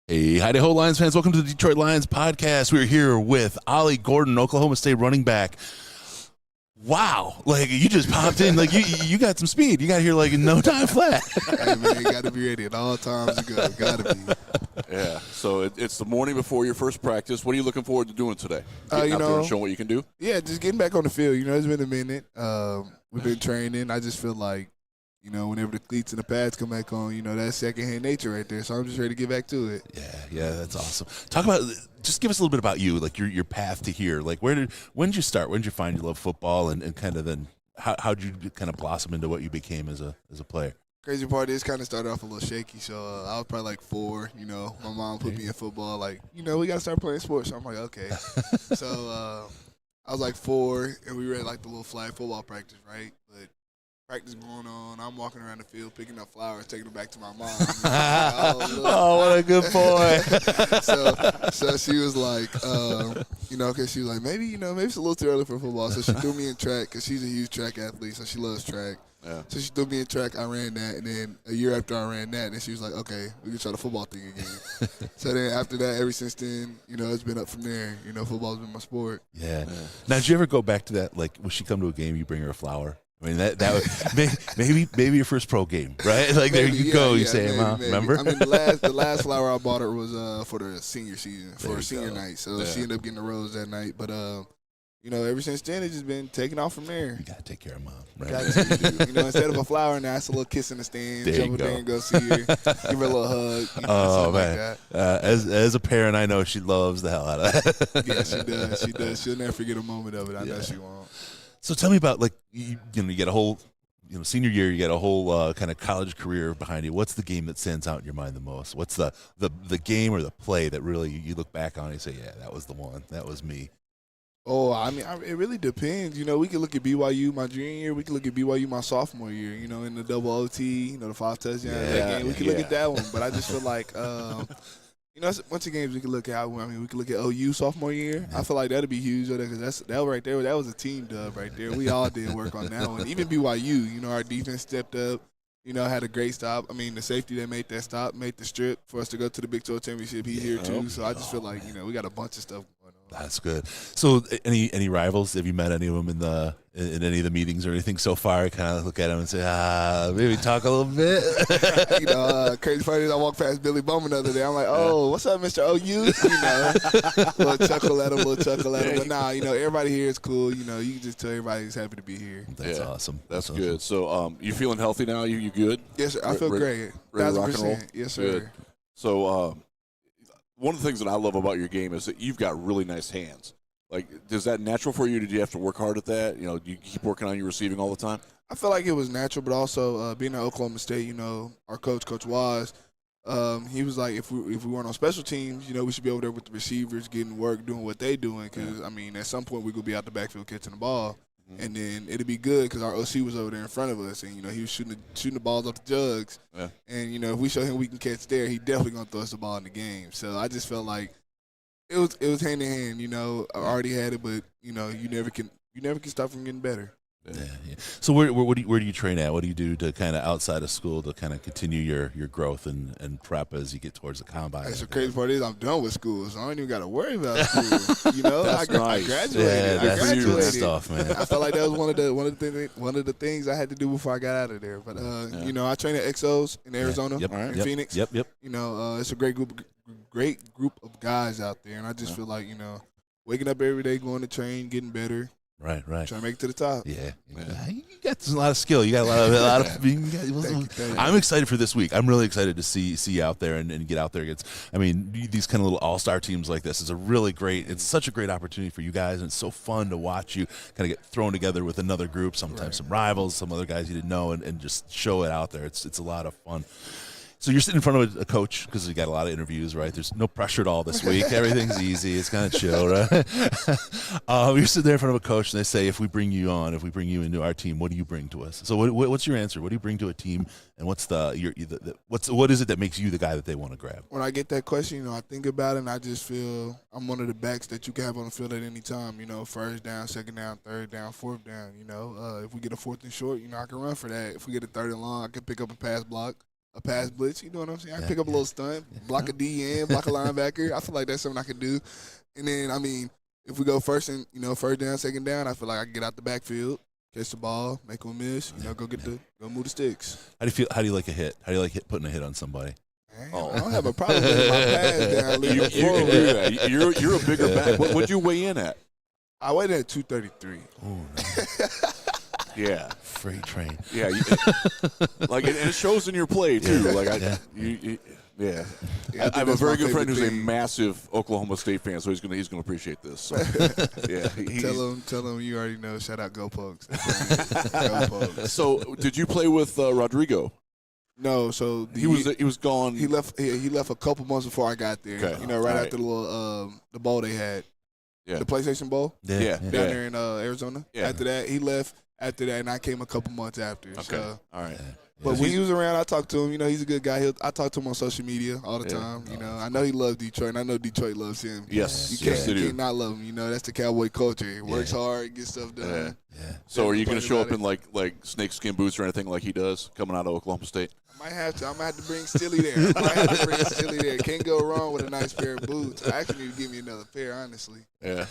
Hey, hi-ho, Lions fans. Welcome to the Detroit Lions podcast. We're here with Ollie Gordon, Oklahoma State running back. Wow, like you just popped in, like you got some speed. You got here like in no time flat. Hey man, you got to be ready at all times. Got to be. Yeah. So it's the morning before your first practice. What are you looking forward to doing today? Getting out there and showing what you can do. Yeah, just getting back on the field. It's been a minute. We've been training. I just feel like, whenever the cleats and the pads come back on, that's secondhand nature right there. So I'm just ready to get back to it. Yeah, that's awesome. Talk about, just give us a little bit about you, like your path to here. Like when did you start? When did you find you love football, and kind of then how'd you kind of blossom into what you became as a player? Crazy part is kind of started off a little shaky. So I was probably like 4. My mom put me in football. Like, we got to start playing sports. So I'm like, okay. So I was like 4, and we were at like the little flag football practice, right? But practice going on. I'm walking around the field picking up flowers, taking them back to my mom. Oh, what a good boy. so she was like, because she was like, maybe it's a little too early for football. So she threw me in track because she's a huge track athlete, so she loves track. Yeah. So she threw me in track. I ran that, and then a year after I ran that, then she was like, okay, we can try the football thing again. So then after that, ever since then, it's been up from there. Football's been my sport. Yeah. Now, did you ever go back to that? Like, when she come to a game, you bring her a flower? I mean, that would maybe your first pro game, right? Like, maybe, there you go. You say, maybe, Mom, remember? I mean, the last flower I bought her was for the senior season, for senior night. So she ended up getting a rose that night. But, ever since then, it's just been taking off from there. You got to take care of Mom, right? Instead of a flower, now it's a little kiss in the stands. There you Jump go. there and go see her. Give her a little hug. Oh, man. Like that. As a parent, I know she loves the hell out of that. Yeah, she does. She does. She'll never forget a moment of it. I know she won't. So tell me about, like, you get a whole, senior year, you get a whole kind of college career behind you. What's the game that stands out in your mind the most? What's the game or the play that really you look back on and you say, yeah, that was the one. That was me. Oh, I mean, it really depends. We could look at BYU my junior year. We could look at BYU my sophomore year, in the double OT, the 5 touchdowns that game. We could look at that one. But I just feel like, it's a bunch of games we could look at. I mean, we could look at OU sophomore year. I feel like that'd be huge because that right there, that was a team dub right there. We all did work on that one. Even BYU, our defense stepped up. Had a great stop. I mean, the safety that made that stop, made the strip for us to go to the Big 12 championship. He's here too. So I just feel like, we got a bunch of stuff going on. That's good. So any rivals? Have you met any of them in any of the meetings or anything so far? Kind of look at them and say, maybe talk a little bit. Crazy part is I walked past Billy Bowman the other day. I'm like, oh, what's up, Mr. OU? Little chuckle at him. But nah, everybody here is cool. You can just tell everybody he's happy to be here. That's awesome. That's good. So you feeling healthy now? You good? Yes, sir. I feel great. Ready to rock and roll? Yes, sir. Good. So one of the things that I love about your game is that you've got really nice hands. Like, is that natural for you? Did you have to work hard at that? Do you keep working on your receiving all the time? I feel like it was natural, but also being at Oklahoma State, our Coach Waz, he was like, if we weren't on special teams, we should be over there with the receivers, getting work, doing what they doing. Because, I mean, at some point we could be out the backfield catching the ball. Mm-hmm. And then it'd be good because our OC was over there in front of us, and he was shooting the balls off the jugs. Yeah. And if we show him we can catch there, he definitely gonna throw us the ball in the game. So I just felt like it was hand in hand. I already had it, but you never can stop from getting better. Yeah. So where do you train at? What do you do to kind of outside of school to kind of continue your growth and prep as you get towards the combine? That's the crazy part is I'm done with school, so I don't even got to worry about school. I graduated. Yeah, that's good graduated. stuff, man. I felt like that was one of the things I had to do before I got out of there. But I train at Exos in Arizona, in Phoenix. Yep. It's a great group of guys out there, and I just feel like waking up every day, going to train, getting better. Right. Trying to make it to the top. Yeah. You got a lot of skill. You got a lot of. I'm excited for this week. I'm really excited to see you out there and get out there. These kind of little all-star teams like this is it's such a great opportunity for you guys, and it's so fun to watch you kind of get thrown together with another group, sometimes some rivals, some other guys you didn't know, and just show it out there. It's a lot of fun. So you're sitting in front of a coach because you got a lot of interviews, right? There's no pressure at all this week. Everything's easy. It's kind of chill, right? You're sitting there in front of a coach, and they say, if we bring you into our team, what do you bring to us? So what's your answer? What do you bring to a team, and what is it that makes you the guy that they want to grab? When I get that question, I think about it, and I just feel I'm one of the backs that you can have on the field at any time. First down, second down, third down, fourth down. If we get a fourth and short, I can run for that. If we get a third and long, I can pick up a pass block. a pass blitz. You know what I'm saying? I can pick up a little stunt, block a DN, block a linebacker. I feel like that's something I can do. And then, I mean, if we go first down, second down, I feel like I can get out the backfield, catch the ball, make them miss, go move the sticks. How do you feel? How do you like a hit? How do you like putting a hit on somebody? I don't have a problem with my pass down. You're a bigger back. What'd you weigh in at? I weighed in at 233. Oh, yeah. Freight train. Yeah. And it shows in your play, too. Yeah, I have a very good friend who's a massive Oklahoma State fan, so he's gonna appreciate this. So, yeah, tell him you already know. Shout out Go Pokes. Go Pokes. So, did you play with Rodrigo? No, so he was gone. He left a couple months before I got there. Okay. Right after the little the bowl they had, the PlayStation Bowl. Yeah. Down there in Arizona. Yeah. After that, he left. After that, and I came a couple months after. Okay. So. All right. But when he was around, I talked to him. He's a good guy. I talk to him on social media all the time. I know he loves Detroit, and I know Detroit loves him. Yes. You can't not love him. That's the Cowboy culture. He works hard, gets stuff done. Yeah. So are you going to show up in like snakeskin boots or anything like he does coming out of Oklahoma State? I might have to. I'm going to have to bring Stilly there. Can't go wrong with a nice pair of boots. I actually need to give me another pair, honestly. Yeah.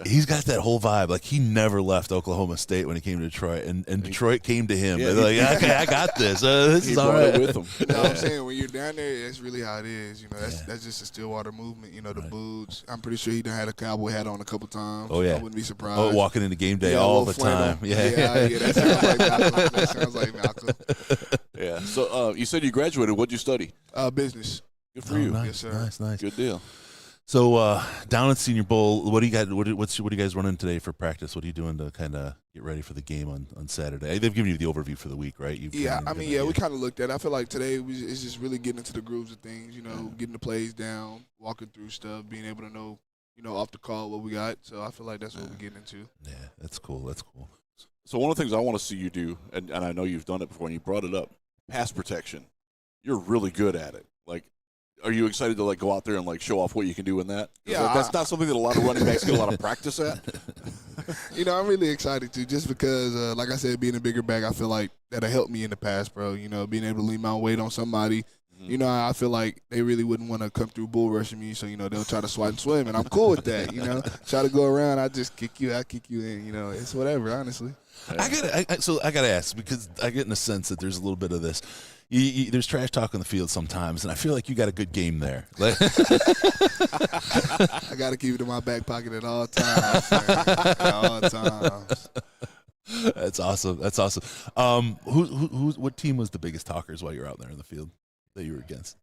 He's got that whole vibe. Like, he never left Oklahoma State when he came to Detroit, and Detroit came to him. They're like, okay, I got this. This is all right. With him. You know what I'm saying? When you're down there, that's really how it is. That's just a Stillwater movement. The boots. I'm pretty sure he done had a cowboy hat on a couple times. Oh, yeah. I wouldn't be surprised. Oh, walking into game day all the time. Yeah, that sounds like Malcolm. Yeah. So you said you graduated. What'd you study? Business. Good for you. Nice, yes, sir. Nice. Good deal. So down at Senior Bowl, what do you got? What are you guys running today for practice? What are you doing to kind of get ready for the game on Saturday? They've given you the overview for the week, right? We kind of looked at it. I feel like today it's just really getting into the grooves of things. Getting the plays down, walking through stuff, being able to know, off the call what we got. So I feel like that's what we're getting into. Yeah, that's cool. So one of the things I want to see you do, and I know you've done it before, and you brought it up, pass protection. You're really good at it. Like, are you excited to go out there and show off what you can do in that? Yeah, that's not something that a lot of running backs get a lot of practice at. I'm really excited to, just because, like I said, being a bigger back, I feel like that'll help me in the pass, bro. Being able to lean my weight on somebody. Mm-hmm. I feel like they really wouldn't want to come through bull rushing me, so they'll try to swipe and swim, and I'm cool with that. Try to go around, I just kick you in. It's whatever, honestly. I gotta ask, because I get in a sense that there's a little bit of this. There's trash talk on the field sometimes, and I feel like you got a good game there. I got to keep it in my back pocket at all times. At all times. That's awesome. What team was the biggest talkers while you were out there in the field that you were against?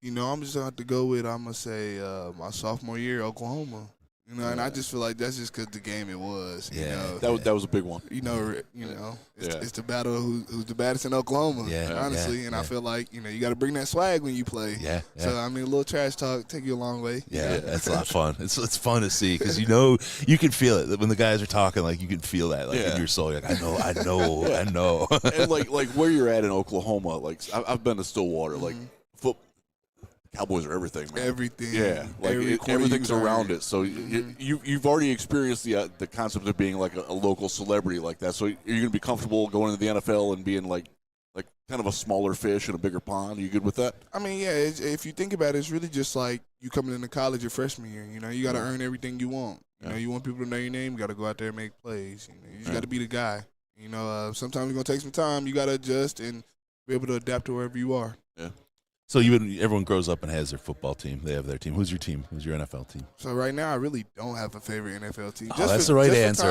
I'm just going to have to go with, I'm going to say, my sophomore year, Oklahoma. And I just feel like that's just because the game it was. That was a big one. It's the battle who's the baddest in Oklahoma. Honestly, I feel like you got to bring that swag when you play. Yeah. So a little trash talk take you a long way. Yeah, that's a lot of fun. It's fun to see, because you can feel it when the guys are talking. You can feel that in your soul. You're like, I know. And like where you're at in Oklahoma, I've been to Stillwater. Cowboys are everything, man. Everything. Yeah, everything's around it. So you've already experienced the concept of being a local celebrity like that. So you're going to be comfortable going into the NFL and being like kind of a smaller fish in a bigger pond. Are you good with that? If you think about it, it's really just like you coming into college your freshman year. You got to earn everything you want. You want people to know your name. You got to go out there and make plays. You just got to be the guy. Sometimes it's going to take some time. You got to adjust and be able to adapt to wherever you are. Yeah. So everyone grows up and has their football team. They have their team. Who's your team? Who's your NFL team? So right now, I really don't have a favorite NFL team. That's the right answer.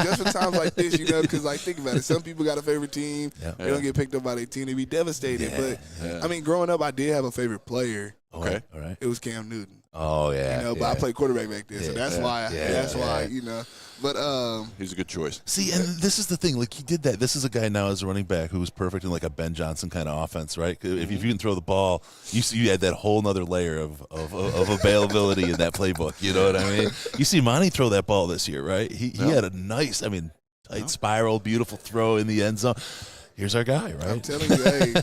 Just for times like this, because think about it. Some people got a favorite team. Yeah. They don't get picked up by their team. They be devastated. But growing up, I did have a favorite player. Okay, all right. It was Cam Newton. Oh yeah. But I played quarterback back then, so that's why. That's why. But he's a good choice. See, and this is the thing. He did that. This is a guy now as a running back who was perfect in a Ben Johnson kind of offense, right? If you can throw the ball, you had that whole nother layer of availability in that playbook. You know what I mean? You see Monty throw that ball this year, right? He had a nice, tight spiral, beautiful throw in the end zone. here's our guy, right? I'm telling you, hey,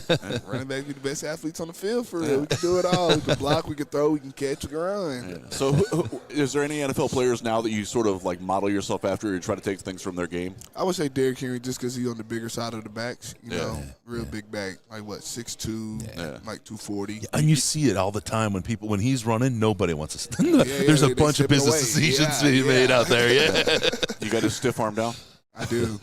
running back be the best athletes on the field for real. We can do it all. We can block, we can throw, we can catch, we can run. Yeah. So is there any NFL players now that you sort of like model yourself after or try to take things from their game? I would say Derrick Henry just because he's on the bigger side of the backs. You know, real big back, like what, 6'2", like 240. Yeah, and you see it all the time when he's running. Nobody wants to. There's a bunch of business decisions being made out there. Yeah, you got his stiff arm down. I do.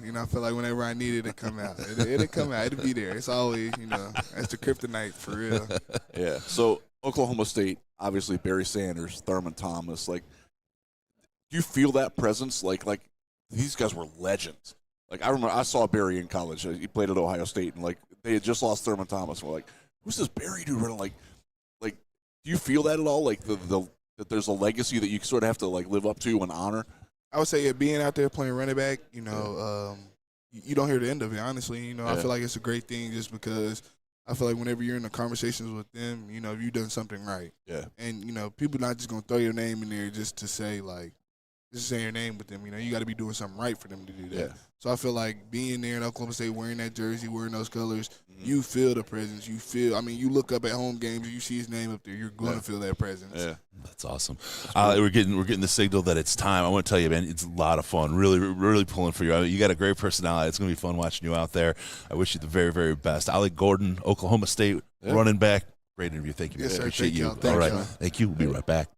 You know, I feel like whenever I need it to come out, it'll come out. It'll be there. It's always, you know, that's the kryptonite for real. Yeah. So Oklahoma State, obviously Barry Sanders, Thurman Thomas. Like, do you feel that presence? Like these guys were legends. Like I remember, I saw Barry in college. He played at Ohio State, and like they had just lost Thurman Thomas. We're like, who's this Barry dude running? Like, do you feel that at all? Like that there's a legacy that you sort of have to like live up to and honor. I would say being out there playing running back, you know, you don't hear the end of it, honestly. You know, I feel like it's a great thing just because I feel like whenever you're in the conversations with them, you know, you've done something right. Yeah. And, you know, people not just going to throw your name in there just to say, like, just say your name with them. You know, you got to be doing something right for them to do that. Yeah. So I feel like being there in Oklahoma State, wearing that jersey, wearing those colors, you feel the presence. You feel, I mean, you look up at home games, you see his name up there, you're going to feel that presence. Yeah. That's awesome. We're getting the signal that it's time. I want to tell you, man, it's a lot of fun. Really, really pulling for you. I mean, you got a great personality. It's going to be fun watching you out there. I wish you the very, very best. Ollie Gordon, Oklahoma State, running back. Great interview. Thank you. Yes, sir. Appreciate you. Thank All right. you. Thank you. We'll be right back.